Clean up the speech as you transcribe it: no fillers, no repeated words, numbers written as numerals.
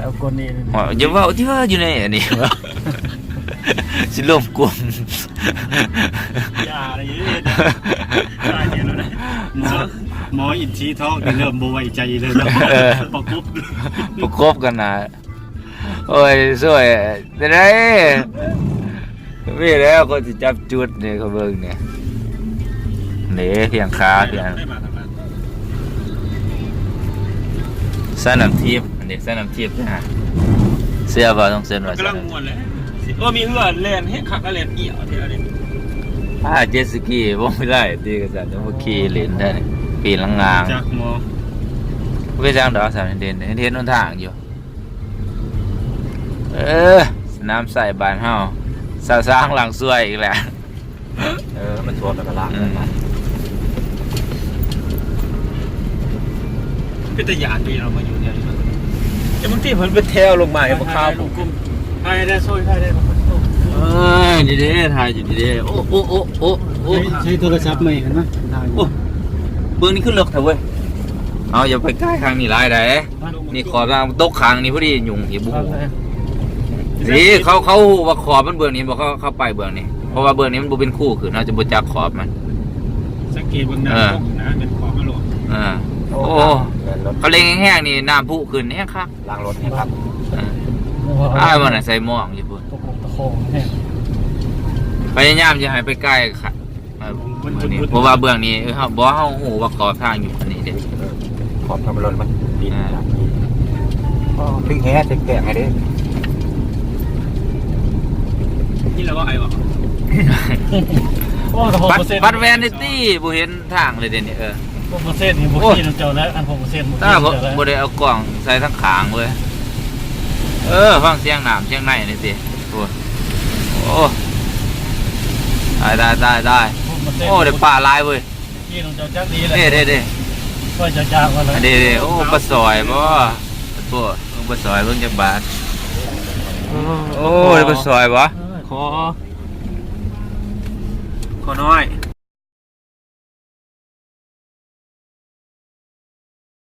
เอาคนนี้อย่าว่าที่ว่าอยู่ในอันนี้สิลมกลุ่มอย่าอะไรเยอะๆได้เนี่ยแล้วนะหมออินทีท้องเริ่มบ่ไว้ใจเลยนะประกบกันนะโอ้ยสวยแต่ไหนมีแล้วก็จะจับจุดเนี่ยเขาเบิ่งเนี่ยเพียงขาเพียงสนามทิพย์อันนี้สนามทิพย์นะเสื้อบ่ต้องเซ็นว่ากำลังม่วนเลยมีเหือแล่นเฮ็ดคักแล่นเอี่ยวเท่านี้เจ็ตสกีบ่ไม่ได้ตีกันซะต้องขี่เล่นได้ปีนลังงางจากหมอไปทางดอกสามเด่นเห็นหนทางอยู่สนามใส่บ้านเฮาสร้างหลังสวยอีกแล้วมันชวนแล้วก็ล้างเป็นตะยานที่เรามาอยู่เนี่ยแต่บางทีเพิ่นเป็นแถวลงมาให้บ่ข้าวผมถ่ายได้ซอยถ่ายได้บ่ดีๆถ่ายอยู่ดีๆโอ้ใช้โทรศัพท์ใหม่เห็นมั้ยโอ้เบิ่งนี่ขึ้นเลิกเถอะเว้ยเอาอย่าไปใกล้ข้างนี่หลายได้นี่ขอบทางตกข้างนี่พอดียุงอีบุ้งนี่เขาว่าขอบมันเบื้องนี้บอกเขาไปเบื้องนี้เพราะว่าเบื้องนี้มันบ่เป็นคู่คือน่าจะบ่จักขอบมันสังเกตเบื้องหน้านะเป็นขอบมาโหลดโอ้เขาเล็งแห้งๆนี่น้ำพุขึ้นแห้งคักล้างรถให้ครับมันน่ะใส่หม้องอยู่พุ่นพยายามจะให้ไปใกล้ค่ะเพราะว่าเบื้องนี้เฮาบ่เฮาฮู้ว่าขอบทางอยู่อันนี้เด้ขอบทำรถมันดินถึงแห่ถึงแก่ให้เด้นี่แล้วก็ไอ้บ่บัตรแวนตี้บ่เห็นทางเลยเดี๋ยวนี้%นี่บ่ขี้เจ้าแล้วอัน%ถ้าบ่ได้เอากล่องใส่ทั้งขางเว้ยฟังเสียงน้ำเสียงในนี่สิโอ้ได้โอ้เดี๋ยวป่าลายเว้ยขี้เจ้าจักดีเลยเด้ก็จะจ้างว่าเลยเด้โอ้ปลาซอยบ่ตัวปลาซอยเบิ่งจักบาทโอ้ปลาซอยบ่ขอน้อย